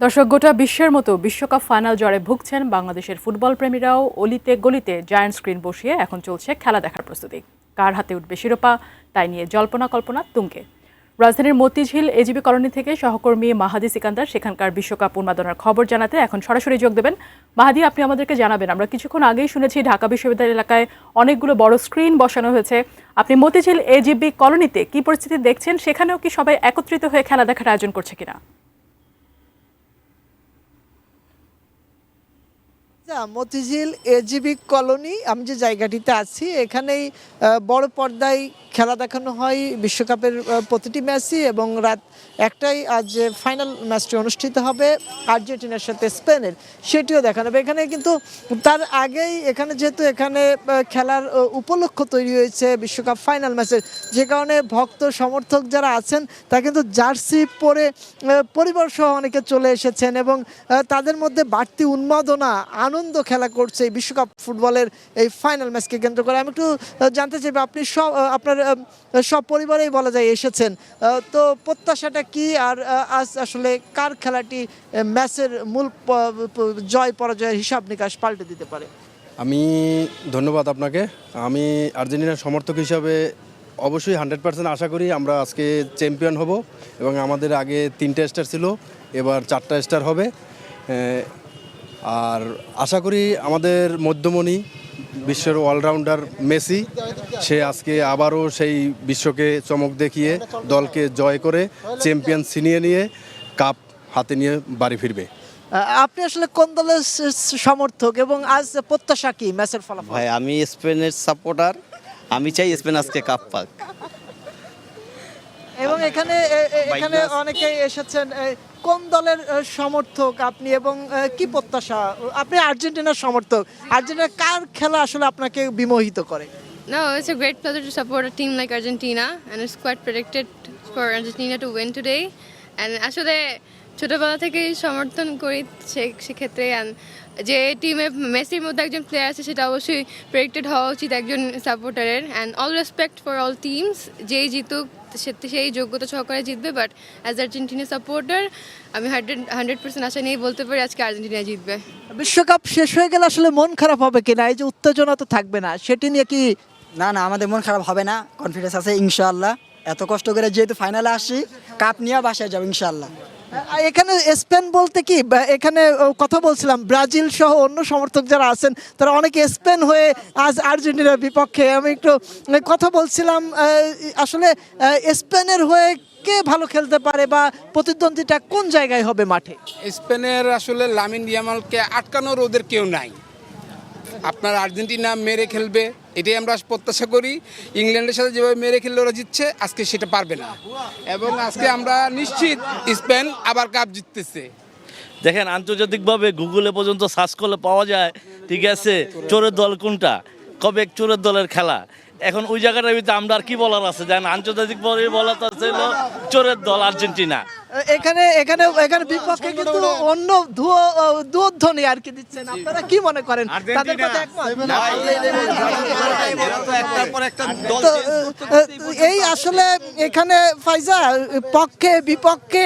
দর্শক, গোটা বিশ্বের মতো বিশ্বকাপ ফাইনাল জ্বরে ভুগছেন বাংলাদেশের ফুটবল প্রেমীরাও। অলিতে গলিতে জায়ান্ট স্ক্রিন বসিয়ে এখন চলছে খেলা দেখার প্রস্তুতি। কার হাতে উঠবে শিরোপা, তাই নিয়ে জল্পনা কল্পনা তুঙ্গে। রাজধানীর মতিঝিল এজিবি কলোনি থেকে সহকর্মী মাহাদি সিকান্দার সেখানকার বিশ্বকাপ উন্মাদনার খবর জানাতে এখন সরাসরি যোগ দেবেন। মাহাদি, আপনি আমাদেরকে জানাবেন, আমরা কিছুক্ষণ আগেই শুনেছি ঢাকা বিশ্ববিদ্যালয় এলাকায় অনেকগুলো বড় স্ক্রিন বসানো হয়েছে। আপনি মতিঝিল এজিবি কলোনিতে কি পরিস্থিতি দেখছেন? সেখানেও কি সবাই একত্রিত হয়ে খেলা দেখার আয়োজন করছে কিনা? মতিঝিল এজিবি কলোনি, আমি যে জায়গাটিতে আছি এখানেই বড় পর্দায় খেলা দেখানো হয় বিশ্বকাপের প্রতিটি ম্যাচই, এবং রাত একটাই আজ ফাইনাল ম্যাচটি অনুষ্ঠিত হবে আর্জেন্টিনার সাথে স্পেনের, সেটিও দেখানো হবে এখানে। কিন্তু তার আগেই এখানে যেহেতু এখানে খেলার উপলক্ষ তৈরি হয়েছে বিশ্বকাপ ফাইনাল ম্যাচের, যে কারণে ভক্ত সমর্থক যারা আছেন তা কিন্তু জার্সি পরে পরিবার সহ অনেকে চলে এসেছেন, এবং তাদের মধ্যে বাড়তি উন্মাদনা আনন্দ খেলা করছে এই বিশ্বকাপ ফুটবলের এই ফাইনাল ম্যাচকে কেন্দ্র করে। আমি একটু জানতে চাইব, আপনি আপনার সব পরিবারেই বলা যায় এসেছেন, তো প্রত্যাশাটা কি, আর আজ আসলে কার খেলাটি ম্যাচের মূল জয় পরাজয়ের হিসাব নিকাশ পাল্টে দিতে পারে? আমি ধন্যবাদ আপনাকে। আমি আর্জেন্টিনার সমর্থক হিসাবে অবশ্যই 100% আশা করি আমরা আজকে চ্যাম্পিয়ন হব, এবং আমাদের আগে 3টা স্টার ছিল, এবার 4টা স্টার হবে। আর আশা করি আমাদের মধ্যমণি বিশ্বের অলরাউন্ডার মেসি, সে আজকে আবারও সেই বিশ্বকে চমক দেখিয়ে দলকে জয় করে চ্যাম্পিয়ন ছিনিয়ে নিয়ে কাপ হাতে নিয়ে বাড়ি ফিরবে। আপনি আসলে কোন দলের সমর্থক, এবং আজ প্রত্যাশা কি ম্যাচের ফলাফল? ভাই, আমি স্পেনের সাপোর্টার। আমি চাই স্পেন আজকে কাপ পাক। এবং এখানে অনেকেই এসেছেন, কোন দলের সমর্থক আপনি, এবং কি প্রত্যাশা? আপনি আর্জেন্টিনার সমর্থক, আর্জেন্টিনার কার খেলা আসলে আপনাকে বিমোহিত করে? No, it's a great pleasure to support a team like Argentina, and it's quite predicted for Argentina to win today. And আসলে ছোটবেলা থেকেই সমর্থন করি সেক্ষেত্রে, যে টিমে মেসির মধ্যে একজন প্লেয়ার আছে সেটা অবশ্যই প্রেডিক্টেড হওয়া উচিত একজন সাপোর্টারের। And all respect for all teams, যেই জিতুক সেই যোগ্যতা সহকারে জিতবে, বাট অ্যাজ আর্জেন্টিনা সাপোর্টার আমি 100% আশা নিয়েই বলতে পারি আজকে আর্জেন্টিনা জিতবে। বিশ্বকাপ শেষ হয়ে গেলে আসলে মন খারাপ হবে কিনা, এই যে উত্তেজনা তো থাকবে না, সেটি নিয়ে কি? না, আমাদের মন খারাপ হবে না, কনফিডেন্স আছে ইনশাআল্লাহ। এত কষ্ট করে যেহেতু ফাইনালে আসছি, কাপ নিয়ে বাসায় যাবো ইনশাআল্লাহ। এখানে স্পেন বলতে কি, এখানে কথা বলছিলাম ব্রাজিল সহ অন্য সমর্থক যারা আছেন তারা অনেকে স্পেন হয়ে আজ আর্জেন্টিনার বিপক্ষে। আমি একটু কথা বলছিলাম, আসলে স্পেনের হয়ে কে ভালো খেলতে পারে, বা প্রতিদ্বন্দ্বিতা কোন জায়গায় হবে মাঠে? স্পেনের আসলে লামিন ইয়ামালকে আটকানোর ওদের কেউ নাই। আপনার আর্জেন্টিনা মেরে খেলবে, এটাই আমরা প্রত্যাশা করি। ইংল্যান্ডের সাথে যেভাবে মেরে খেললে ওরা জিতছে, আজকে সেটা পারবে না, এবং আজকে আমরা নিশ্চিত স্পেন আবার কাপ জিততেছে। দেখেন, আন্তর্জাতিকভাবে গুগলে পর্যন্ত সার্চ করলে পাওয়া যায়, ঠিক আছে, চোরের দল কোনটা, কবে চোরের দলের খেলা। এখন ওই জায়গাটার ভিতরে আমরা আর কি বলার আছে, জানেন, আন্তর্জাতিক বলার ছিল চোরের দল আর্জেন্টিনা। এখানে বিপক্ষে কিন্তু অন্য দুধ্বনি আর কি দিচ্ছেন, আপনারা কি মনে করেন? তাদের কথা একমত? এই আসলে এখানে ফাইজা পক্ষে বিপক্ষে